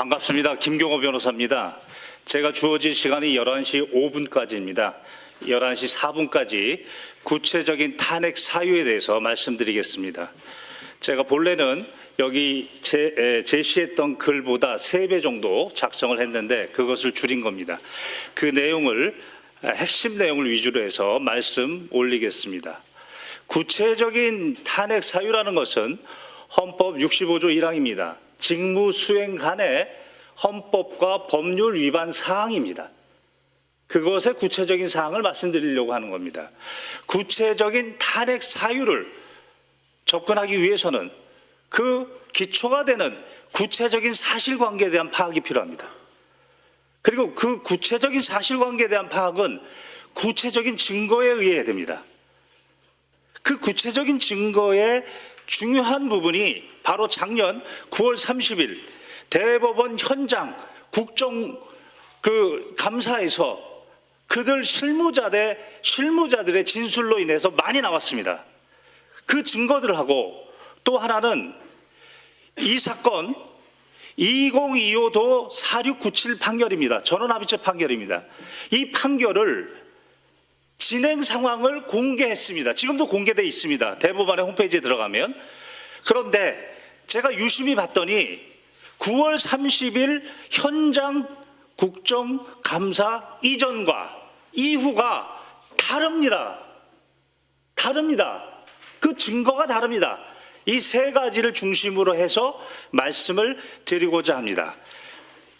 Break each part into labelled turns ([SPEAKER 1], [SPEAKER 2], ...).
[SPEAKER 1] 반갑습니다. 김경호 변호사입니다. 제가 주어진 시간이 11시 5분까지입니다. 11시 4분까지 구체적인 탄핵 사유에 대해서 말씀드리겠습니다. 제가 본래는 여기 제시했던 글보다 3배 정도 작성을 했는데 그것을 줄인 겁니다. 그 내용을 핵심 내용을 위주로 해서 말씀 올리겠습니다. 구체적인 탄핵 사유라는 것은 헌법 65조 1항입니다. 직무 수행 간의 헌법과 법률 위반 사항입니다. 그것의 구체적인 사항을 말씀드리려고 하는 겁니다. 구체적인 탄핵 사유를 접근하기 위해서는 그 기초가 되는 구체적인 사실관계에 대한 파악이 필요합니다. 그리고 그 구체적인 사실관계에 대한 파악은 구체적인 증거에 의해야 됩니다. 그 구체적인 증거의 중요한 부분이 바로 작년 9월 30일 대법원 현장 국정 감사에서 그들 실무자들의 진술로 인해서 많이 나왔습니다. 그 증거들하고 또 하나는 이 사건 2025도 4697 판결입니다. 전원합의체 판결입니다. 이 판결을 진행 상황을 공개했습니다. 지금도 공개되어 있습니다. 대법원의 홈페이지에 들어가면. 그런데 제가 유심히 봤더니 9월 30일 현장 국정감사 이전과 이후가 다릅니다. 그 증거가 다릅니다. 이 3가지를 중심으로 해서 말씀을 드리고자 합니다.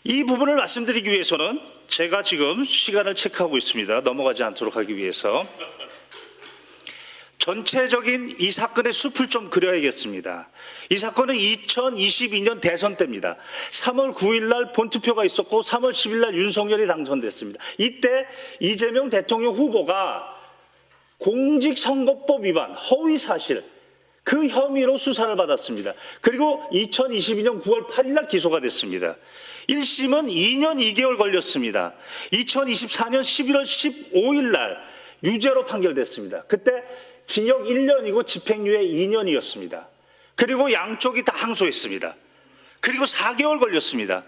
[SPEAKER 1] 이 부분을 말씀드리기 위해서는 제가 지금 시간을 체크하고 있습니다. 넘어가지 않도록 하기 위해서. 전체적인 이 사건의 숲을 좀 그려야겠습니다. 이 사건은 2022년 대선 때입니다. 3월 9일 날 본투표가 있었고 3월 10일 날 윤석열이 당선됐습니다. 이때 이재명 대통령 후보가 공직선거법 위반, 허위사실 그 혐의로 수사를 받았습니다. 그리고 2022년 9월 8일 날 기소가 됐습니다. 1심은 2년 2개월 걸렸습니다. 2024년 11월 15일 날 유죄로 판결됐습니다. 그때 징역 1년이고 집행유예 2년이었습니다. 그리고 양쪽이 다 항소했습니다. 그리고 4개월 걸렸습니다.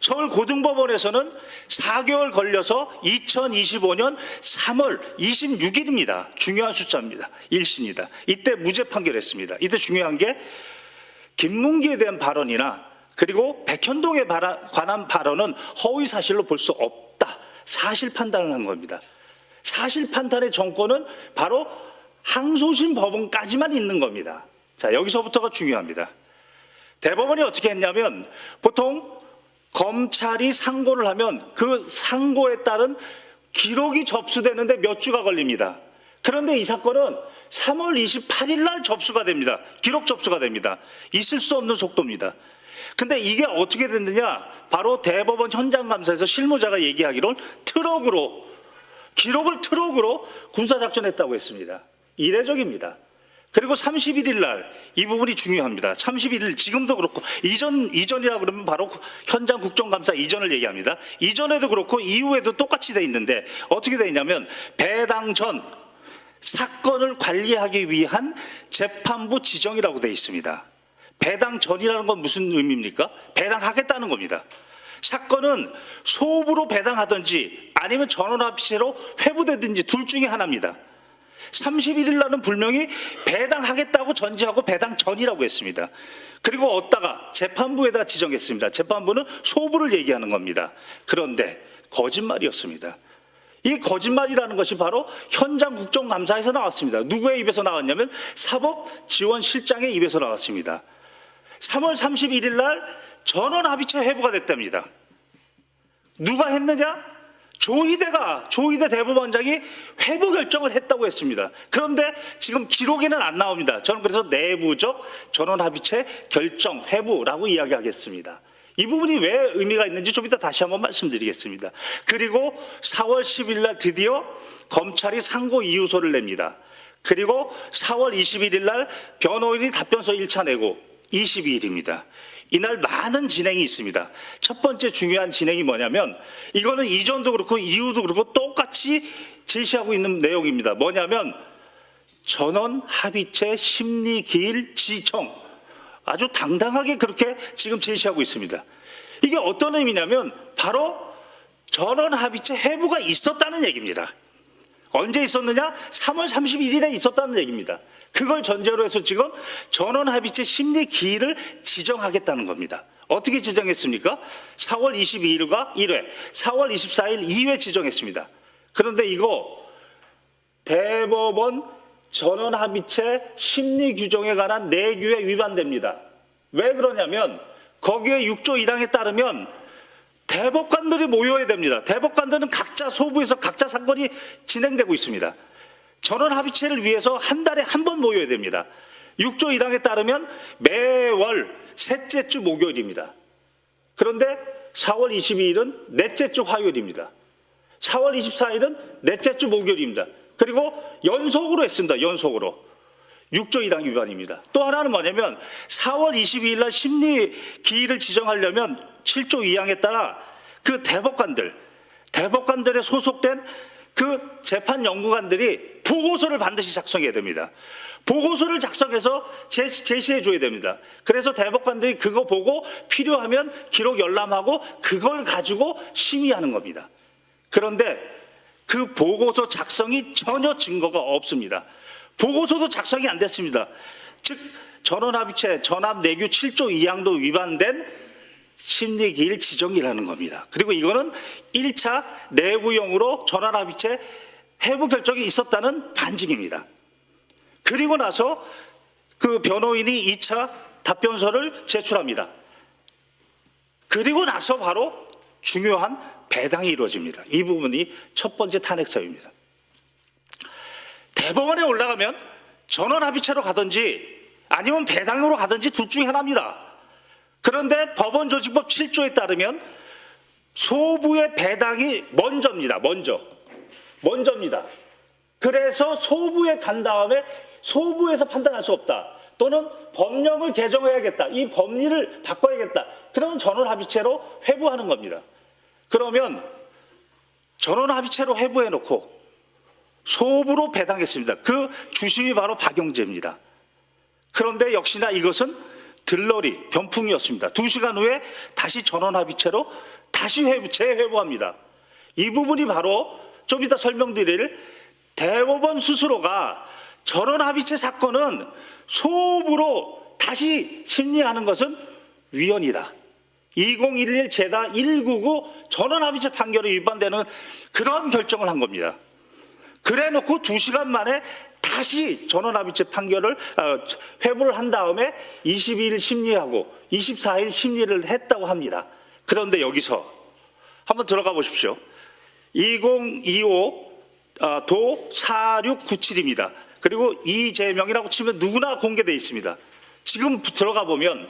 [SPEAKER 1] 서울고등법원에서는 4개월 걸려서 2025년 3월 26일입니다. 중요한 숫자입니다. 1심입니다. 이때 무죄 판결했습니다. 이때 중요한 게 김문기에 대한 발언이나 그리고 백현동에 관한 발언은 허위사실로 볼 수 없다. 사실 판단을 한 겁니다. 사실 판단의 정권은 바로 항소심 법원까지만 있는 겁니다. 자, 여기서부터가 중요합니다. 대법원이 어떻게 했냐면 보통 검찰이 상고를 하면 그 상고에 따른 기록이 접수되는데 몇 주가 걸립니다. 그런데 이 사건은 3월 28일 날 접수가 됩니다. 기록 접수가 됩니다. 있을 수 없는 속도입니다. 근데 이게 어떻게 됐느냐? 바로 대법원 현장 감사에서 실무자가 얘기하기로는 기록을 트럭으로 군사작전했다고 했습니다. 이례적입니다. 그리고 31일 날 이 부분이 중요합니다. 31일 지금도 그렇고 이전이라고 그러면 바로 현장 국정감사 이전을 얘기합니다. 이전에도 그렇고 이후에도 똑같이 돼 있는데 어떻게 돼 있냐면 배당 전 사건을 관리하기 위한 재판부 지정이라고 돼 있습니다. 배당 전이라는 건 무슨 의미입니까? 배당하겠다는 겁니다. 사건은 소부로 배당하든지 아니면 전원합의체로 회부되든지 둘 중에 하나입니다. 31일 날은 분명히 배당하겠다고 전제하고 배당 전이라고 했습니다. 그리고 얻다가 재판부에다 지정했습니다. 재판부는 소부를 얘기하는 겁니다. 그런데 거짓말이었습니다. 이 거짓말이라는 것이 바로 현장 국정감사에서 나왔습니다. 누구의 입에서 나왔냐면 사법지원실장의 입에서 나왔습니다. 3월 31일 날 전원합의체 회부가 됐답니다. 누가 했느냐? 조희대 대법원장이 회부 결정을 했다고 했습니다. 그런데 지금 기록에는 안 나옵니다. 저는 그래서 내부적 전원합의체 결정 회부라고 이야기하겠습니다. 이 부분이 왜 의미가 있는지 좀 이따 다시 한번 말씀드리겠습니다. 그리고 4월 10일 날 드디어 검찰이 상고 이유서를 냅니다. 그리고 4월 21일 날 변호인이 답변서 1차 내고 22일입니다. 이날 많은 진행이 있습니다. 첫 번째 중요한 진행이 뭐냐면 이거는 이전도 그렇고 이후도 그렇고 똑같이 제시하고 있는 내용입니다. 뭐냐면 전원 합의체 심리기일 지청 아주 당당하게 그렇게 지금 제시하고 있습니다. 이게 어떤 의미냐면 바로 전원합의체 회부가 있었다는 얘기입니다. 언제 있었느냐? 3월 31일에 있었다는 얘기입니다. 그걸 전제로 해서 지금 전원합의체 심리 기일을 지정하겠다는 겁니다. 어떻게 지정했습니까? 4월 22일과 1회, 4월 24일 2회 지정했습니다. 그런데 이거 대법원 전원합의체 심리 규정에 관한 내규에 위반됩니다. 왜 그러냐면 거기에 6조 1항에 따르면 대법관들이 모여야 됩니다. 대법관들은 각자 소부에서 각자 사건이 진행되고 있습니다. 전원합의체를 위해서 한 달에 한 번 모여야 됩니다. 6조 1항에 따르면 매월 셋째 주 목요일입니다. 그런데 4월 22일은 넷째 주 화요일입니다. 4월 24일은 넷째 주 목요일입니다. 그리고 연속으로 했습니다. 연속으로. 6조 1항 위반입니다. 또 하나는 뭐냐면 4월 22일 날 심리 기일을 지정하려면 7조 2항에 따라 그 대법관들에 소속된 그 재판 연구관들이 보고서를 반드시 작성해야 됩니다. 보고서를 작성해서 제시해 줘야 됩니다. 그래서 대법관들이 그거 보고 필요하면 기록 열람하고 그걸 가지고 심의하는 겁니다. 그런데 그 보고서 작성이 전혀 증거가 없습니다. 보고서도 작성이 안 됐습니다. 즉 전원합의체 전압 내규 7조 2항도 위반된 심리기일 지정이라는 겁니다. 그리고 이거는 1차 내부형으로 전원합의체 해부 결정이 있었다는 반증입니다. 그리고 나서 그 변호인이 2차 답변서를 제출합니다. 그리고 나서 바로 중요한 배당이 이루어집니다. 이 부분이 첫 번째 탄핵 사유입니다. 대법원에 올라가면 전원합의체로 가든지 아니면 배당으로 가든지 둘 중에 하나입니다. 그런데 법원조직법 7조에 따르면 소부의 배당이 먼저입니다. 먼저입니다. 그래서 소부에 간 다음에 소부에서 판단할 수 없다. 또는 법령을 개정해야겠다. 이 법리를 바꿔야겠다. 그러면 전원합의체로 회부하는 겁니다. 그러면 전원합의체로 회부해놓고 소부로 배당했습니다. 그 주심이 바로 박영재입니다. 그런데 역시나 이것은 들러리, 변풍이었습니다. 2시간 후에 다시 전원합의체로 다시 재회부합니다. 이 부분이 바로 좀 이따 설명드릴 대법원 스스로가 전원합의체 사건은 소부로 다시 심리하는 것은 위헌이다. 2011 제다 199 전원합의체 판결에 위반되는 그런 결정을 한 겁니다. 그래놓고 2시간 만에 다시 전원합의체 판결을 회부를 한 다음에 22일 심리하고 24일 심리를 했다고 합니다. 그런데 여기서 한번 들어가 보십시오. 2025 도 4697입니다. 그리고 이재명이라고 치면 누구나 공개되어 있습니다. 지금 들어가 보면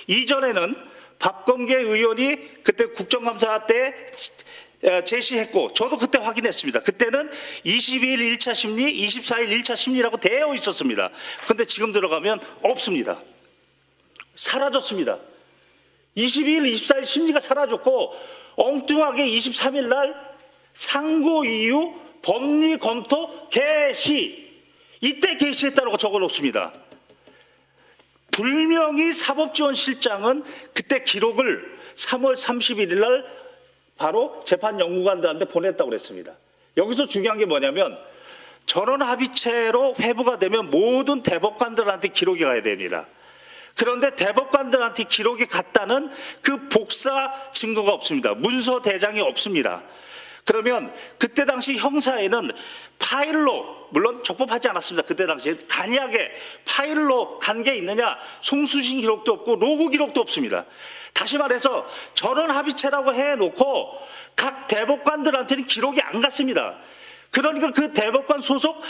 [SPEAKER 1] 이전에는 박범계 의원이 그때 국정감사 때 제시했고 저도 그때 확인했습니다. 그때는 22일 1차 심리, 24일 1차 심리라고 되어 있었습니다. 그런데 지금 들어가면 없습니다. 사라졌습니다. 22일, 24일 심리가 사라졌고 엉뚱하게 23일 날 상고 이후 법리 검토 개시, 이때 개시했다고 적어놓습니다. 불명의 사법지원실장은 그때 기록을 3월 31일 날 바로 재판연구관들한테 보냈다고 그랬습니다. 여기서 중요한 게 뭐냐면 전원합의체로 회부가 되면 모든 대법관들한테 기록이 가야 됩니다. 그런데 대법관들한테 기록이 갔다는 그 복사 증거가 없습니다. 문서 대장이 없습니다. 그러면 그때 당시 형사에는 파일로, 물론 적법하지 않았습니다. 그때 당시에 단약에 파일로 간 게 있느냐, 송수신 기록도 없고 로그 기록도 없습니다. 다시 말해서 전원합의체라고 해놓고 각 대법관들한테는 기록이 안 갔습니다. 그러니까 그 대법관 소속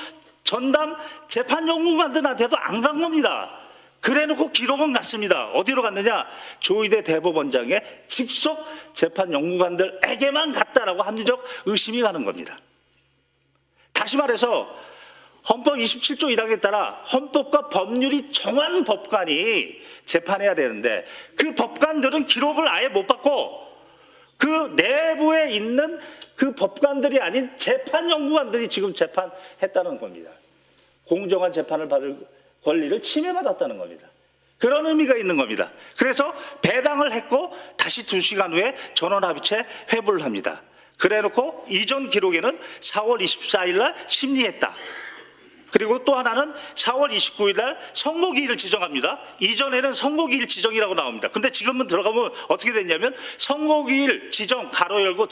[SPEAKER 1] 전담 재판연구관들한테도 안 간 겁니다. 그래놓고 기록은 갔습니다. 어디로 갔느냐? 조희대 대법원장의 직속 재판연구관들에게만 갔다라고 합리적 의심이 가는 겁니다. 다시 말해서 헌법 27조 1항에 따라 헌법과 법률이 정한 법관이 재판해야 되는데 그 법관들은 기록을 아예 못 받고 그 내부에 있는 그 법관들이 아닌 재판연구관들이 지금 재판했다는 겁니다. 공정한 재판을 받을 권리를 침해받았다는 겁니다. 그런 의미가 있는 겁니다. 그래서 배당을 했고 다시 2시간 후에 전원합의체 회부를 합니다. 그래놓고 이전 기록에는 4월 24일 날 심리했다. 그리고 또 하나는 4월 29일 날 선고기일을 지정합니다. 이전에는 선고기일 지정이라고 나옵니다. 근데 지금은 들어가면 어떻게 됐냐면 선고기일 지정 가로 열고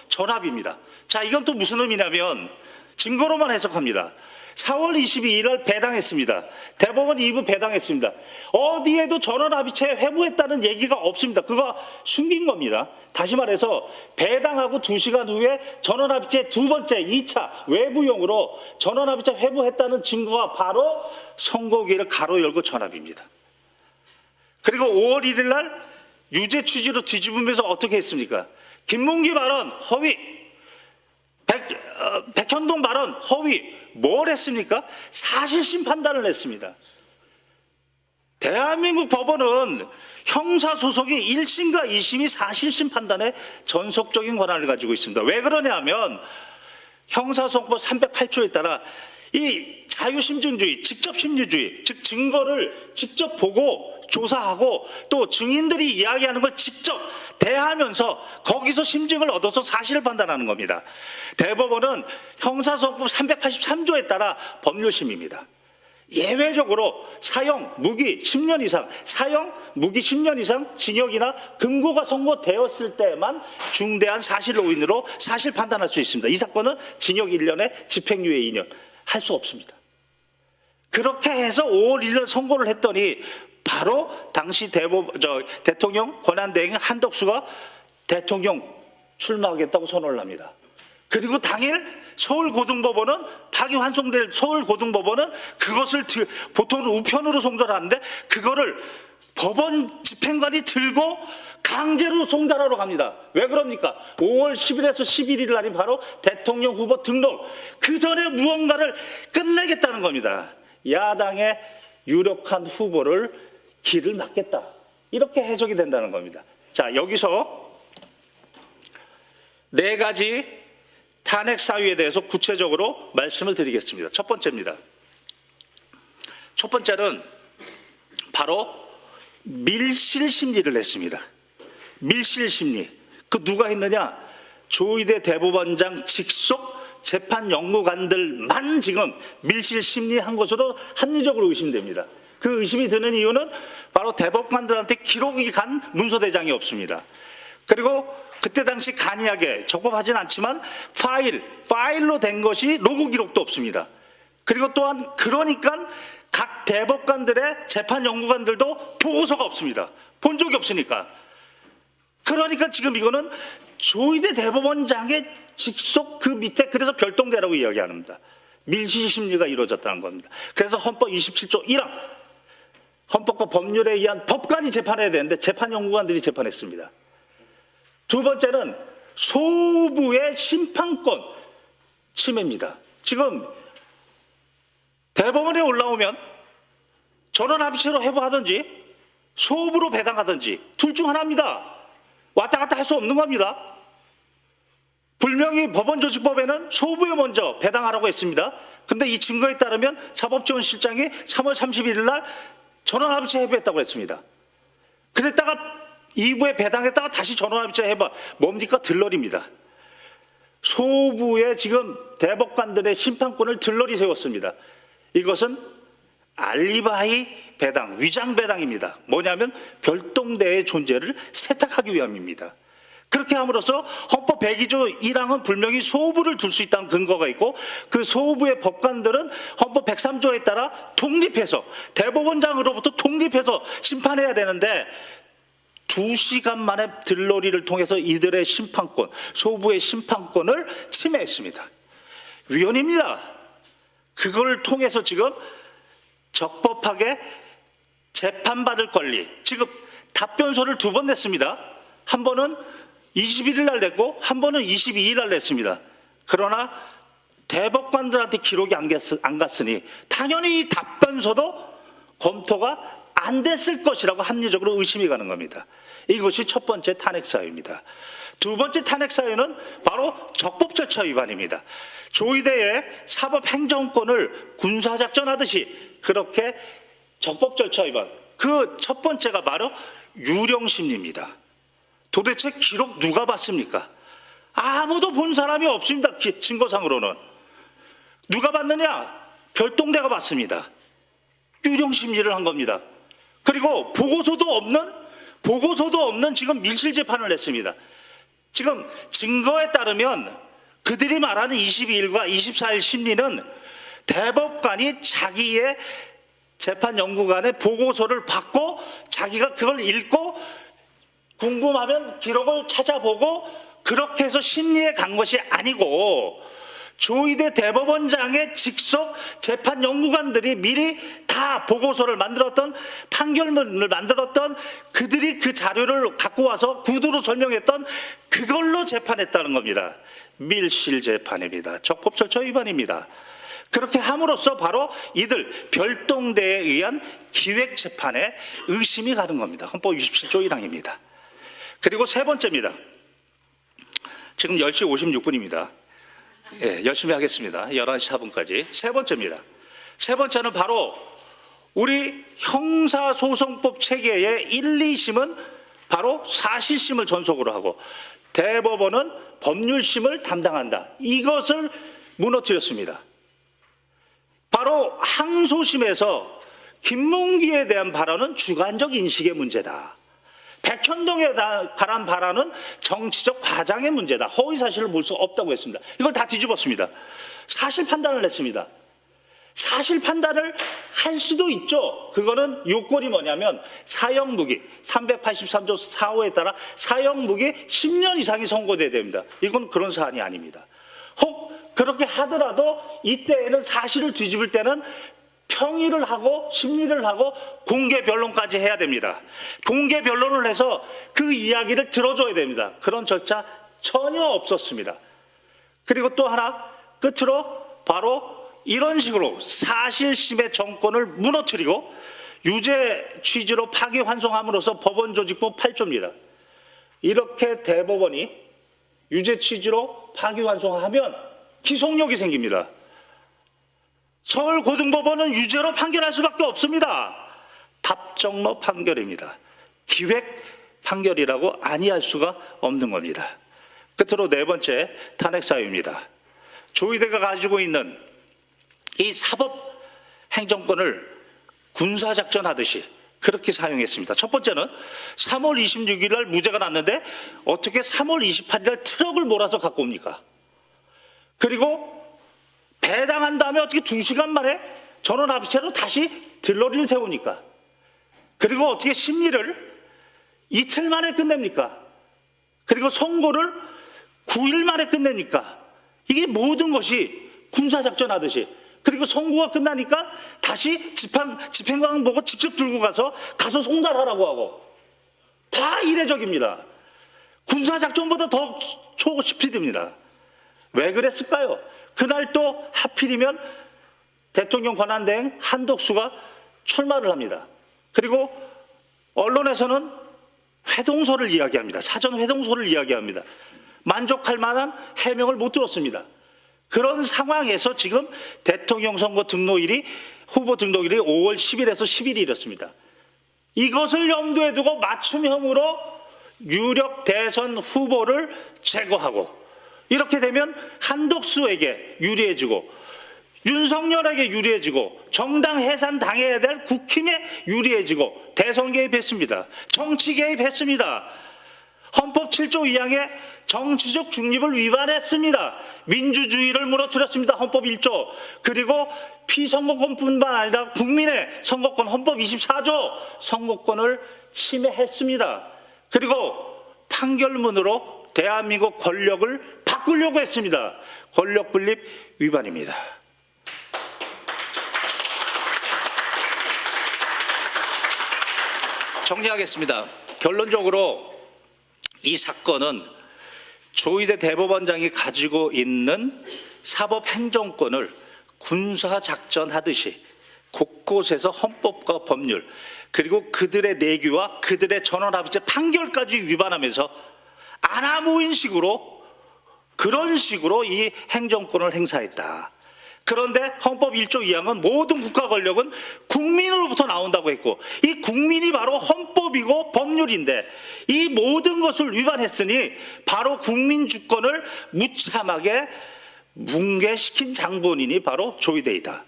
[SPEAKER 1] 전합입니다. 자, 이건 또 무슨 의미냐면 증거로만 해석합니다. 4월 22일 날 배당했습니다. 대법원 2부 배당했습니다. 어디에도 전원합의체 회부했다는 얘기가 없습니다. 그거 숨긴 겁니다. 다시 말해서 배당하고 2시간 후에 전원합의체 두 번째 2차 외부용으로 전원합의체 회부했다는 증거가 바로 선고기일을 가로 열고 전합입니다. 그리고 5월 1일 날 유죄 취지로 뒤집으면서 어떻게 했습니까? 김문기 발언 허위, 백현동 발언 허위. 뭘 했습니까? 사실심 판단을 했습니다. 대한민국 법원은 형사소송이 1심과 2심이 사실심 판단에 전속적인 권한을 가지고 있습니다. 왜 그러냐 하면 형사소송법 308조에 따라 이 자유심증주의, 직접심리주의, 즉 증거를 직접 보고 조사하고 또 증인들이 이야기하는 걸 직접 대하면서 거기서 심증을 얻어서 사실을 판단하는 겁니다. 대법원은 형사소송법 383조에 따라 법률심입니다. 예외적으로 사형, 무기 10년 이상, 사형, 무기 10년 이상 징역이나 금고가 선고되었을 때만 중대한 사실 오인으로 사실 판단할 수 있습니다. 이 사건은 징역 1년에 집행유예 2년 할 수 없습니다. 그렇게 해서 5월 1일 선고를 했더니 바로 당시 대통령 권한대행 한덕수가 대통령 출마하겠다고 선언을 합니다. 그리고 당일 서울고등법원은 파기환송될 서울고등법원은 그것을 보통은 우편으로 송달하는데 그거를 법원 집행관이 들고 강제로 송달하러 갑니다. 왜 그럽니까? 5월 10일에서 11일 날이 바로 대통령 후보 등록. 그 전에 무언가를 끝내겠다는 겁니다. 야당의 유력한 후보를 길을 막겠다. 이렇게 해석이 된다는 겁니다. 자, 여기서 4가지 탄핵 사유에 대해서 구체적으로 말씀을 드리겠습니다. 첫 번째입니다. 첫 번째는 바로 밀실심리를 했습니다. 밀실심리. 그 누가 했느냐? 조희대 대법원장 직속 재판연구관들만 지금 밀실심리한 것으로 합리적으로 의심됩니다. 그 의심이 드는 이유는 바로 대법관들한테 기록이 간 문서대장이 없습니다. 그리고 그때 당시 간이하게 적법하진 않지만 파일로 된 것이 로그 기록도 없습니다. 그리고 또한 그러니까 각 대법관들의 재판연구관들도 보고서가 없습니다. 본 적이 없으니까. 그러니까 지금 이거는 조희대 대법원장의 직속 그 밑에 그래서 별동대라고 이야기합니다. 밀실심리가 이루어졌다는 겁니다. 그래서 헌법 27조 1항 헌법과 법률에 의한 법관이 재판해야 되는데 재판연구관들이 재판했습니다. 두 번째는 소부의 심판권 침해입니다. 지금 대법원에 올라오면 전원합의체로 회부하든지 소부로 배당하든지 둘 중 하나입니다. 왔다 갔다 할 수 없는 겁니다. 분명히 법원조직법에는 소부에 먼저 배당하라고 했습니다. 근데 이 증거에 따르면 사법지원실장이 3월 31일 날 전원합의체 회부했다고 했습니다. 그랬다가 2부에 배당했다가 다시 전원합의체 해봐. 뭡니까? 들러리입니다. 소부의 지금 대법관들의 심판권을 들러리 세웠습니다. 이것은 알리바이 배당, 위장 배당입니다. 뭐냐면 별동대의 존재를 세탁하기 위함입니다. 그렇게 함으로써 헌법 102조 1항은 분명히 소부를 둘 수 있다는 근거가 있고 그 소부의 법관들은 헌법 103조에 따라 독립해서 대법원장으로부터 독립해서 심판해야 되는데 2시간 만에 들러리를 통해서 이들의 심판권, 소부의 심판권을 침해했습니다. 위헌입니다. 그걸 통해서 지금 적법하게 재판받을 권리, 지금 답변서를 2번 냈습니다. 한 번은 21일 날 냈고 한 번은 22일 날 냈습니다. 그러나 대법관들한테 기록이 안 갔으니 당연히 이 답변서도 검토가 안 됐을 것이라고 합리적으로 의심이 가는 겁니다. 이것이 첫 번째 탄핵 사유입니다. 두 번째 탄핵 사유는 바로 적법 절차 위반입니다. 조희대의 사법 행정권을 군사작전하듯이 그렇게 적법 절차 위반, 그 첫 번째가 바로 유령심리입니다. 도대체 기록 누가 봤습니까? 아무도 본 사람이 없습니다. 증거상으로는. 누가 봤느냐? 별동대가 봤습니다. 유령심리를 한 겁니다. 그리고 보고서도 없는 지금 밀실재판을 냈습니다. 지금 증거에 따르면 그들이 말하는 22일과 24일 심리는 대법관이 자기의 재판연구관의 보고서를 받고 자기가 그걸 읽고 궁금하면 기록을 찾아보고 그렇게 해서 심리에 간 것이 아니고 조희대 대법원장의 직속 재판연구관들이 미리 다 보고서를 만들었던 판결문을 만들었던 그들이 그 자료를 갖고 와서 구두로 설명했던 그걸로 재판했다는 겁니다. 밀실재판입니다. 적법절차 위반입니다. 그렇게 함으로써 바로 이들 별동대에 의한 기획재판에 의심이 가는 겁니다. 헌법 27조 1항입니다. 그리고 세 번째입니다. 지금 10시 56분입니다. 예, 열심히 하겠습니다. 11시 4분까지. 세 번째입니다. 세 번째는 바로 우리 형사소송법 체계의 1, 2심은 바로 사실심을 전속으로 하고 대법원은 법률심을 담당한다. 이것을 무너뜨렸습니다. 바로 항소심에서 김문기에 대한 발언은 주관적 인식의 문제다. 백현동에 관한 발언은 정치적 과장의 문제다. 허위사실을 볼 수 없다고 했습니다. 이걸 다 뒤집었습니다. 사실 판단을 했습니다. 사실 판단을 할 수도 있죠. 그거는 요건이 뭐냐면 사형무기 383조 4호에 따라 사형무기 10년 이상이 선고돼야 됩니다. 이건 그런 사안이 아닙니다. 혹 그렇게 하더라도 이때에는 사실을 뒤집을 때는 평의를 하고 심리를 하고 공개 변론까지 해야 됩니다. 공개 변론을 해서 그 이야기를 들어줘야 됩니다. 그런 절차 전혀 없었습니다. 그리고 또 하나 끝으로 바로 이런 식으로 사실심의 정권을 무너뜨리고 유죄 취지로 파기환송함으로써 법원조직법 8조입니다. 이렇게 대법원이 유죄 취지로 파기환송하면 기속력이 생깁니다. 서울고등법원은 유죄로 판결할 수밖에 없습니다. 답정로 판결입니다. 기획 판결이라고 아니할 수가 없는 겁니다. 끝으로 네 번째 탄핵 사유입니다. 조희대가 가지고 있는 이 사법 행정권을 군사작전하듯이 그렇게 사용했습니다. 첫 번째는 3월 26일 날 무죄가 났는데 어떻게 3월 28일 날 트럭을 몰아서 갖고 옵니까? 그리고 배당한 다음에 어떻게 2시간 만에 전원합의체로 다시 들러리를 세우니까? 그리고 어떻게 심리를 이틀 만에 끝냅니까? 그리고 선고를 9일 만에 끝냅니까? 이게 모든 것이 군사작전 하듯이. 그리고 선고가 끝나니까 다시 집행관 보고 직접 들고 가서 송달하라고 하고. 다 이례적입니다. 군사작전보다 더 초스피드입니다. 왜 그랬을까요? 그날 또 하필이면 대통령 권한대행 한덕수가 출마를 합니다. 그리고 언론에서는 회동서를 이야기합니다. 사전 회동서를 이야기합니다. 만족할 만한 해명을 못 들었습니다. 그런 상황에서 지금 대통령 선거 등록일이 후보 등록일이 5월 10일에서 11일이었습니다. 이것을 염두에 두고 맞춤형으로 유력 대선 후보를 제거하고 이렇게 되면 한덕수에게 유리해지고 윤석열에게 유리해지고 정당 해산 당해야 될 국힘에 유리해지고 대선 개입했습니다. 정치 개입했습니다. 헌법 7조 2항에 정치적 중립을 위반했습니다. 민주주의를 무너뜨렸습니다. 헌법 1조. 그리고 피선거권뿐만 아니라 국민의 선거권 헌법 24조 선거권을 침해했습니다. 그리고 판결문으로 대한민국 권력을 바꾸려고 했습니다. 권력 분립 위반입니다. 정리하겠습니다. 결론적으로 이 사건은 조희대 대법원장이 가지고 있는 사법행정권을 군사작전하듯이 곳곳에서 헌법과 법률 그리고 그들의 내규와 그들의 전원합의체 판결까지 위반하면서 아나무인식으로 그런 식으로 이 행정권을 행사했다. 그런데 헌법 1조 2항은 모든 국가 권력은 국민으로부터 나온다고 했고, 이 국민이 바로 헌법이고 법률인데 이 모든 것을 위반했으니 바로 국민 주권을 무참하게 뭉개시킨 장본인이 바로 조희대이다.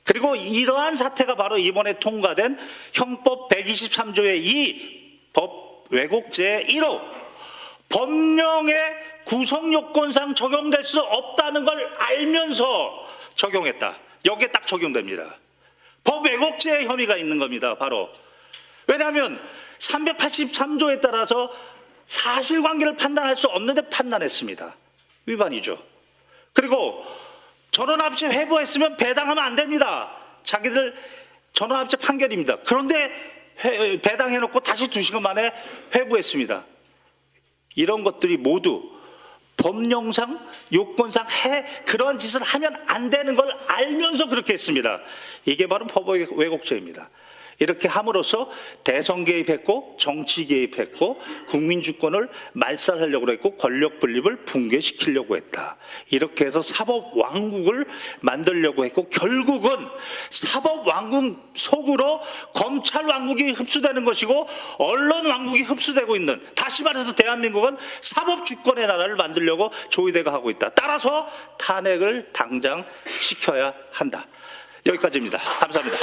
[SPEAKER 1] 그리고 이러한 사태가 바로 이번에 통과된 형법 123조의 2 법 왜곡죄의 1호 법령의 구성요건상 적용될 수 없다는 걸 알면서 적용했다. 여기에 딱 적용됩니다. 법 왜곡죄의 혐의가 있는 겁니다. 바로. 왜냐하면 383조에 따라서 사실관계를 판단할 수 없는데 판단했습니다. 위반이죠. 그리고 전원합치 회부했으면 배당하면 안 됩니다. 자기들 전원합치 판결입니다. 그런데 배당해놓고 다시 2시간 만에 회부했습니다. 이런 것들이 모두 법령상 요건상 그런 짓을 하면 안 되는 걸 알면서 그렇게 했습니다. 이게 바로 법 왜곡죄입니다. 이렇게 함으로써 대선 개입했고 정치 개입했고 국민 주권을 말살하려고 했고 권력 분립을 붕괴시키려고 했다. 이렇게 해서 사법 왕국을 만들려고 했고 결국은 사법 왕국 속으로 검찰 왕국이 흡수되는 것이고 언론 왕국이 흡수되고 있는, 다시 말해서 대한민국은 사법 주권의 나라를 만들려고 조희대가 하고 있다. 따라서 탄핵을 당장 시켜야 한다. 여기까지입니다. 감사합니다.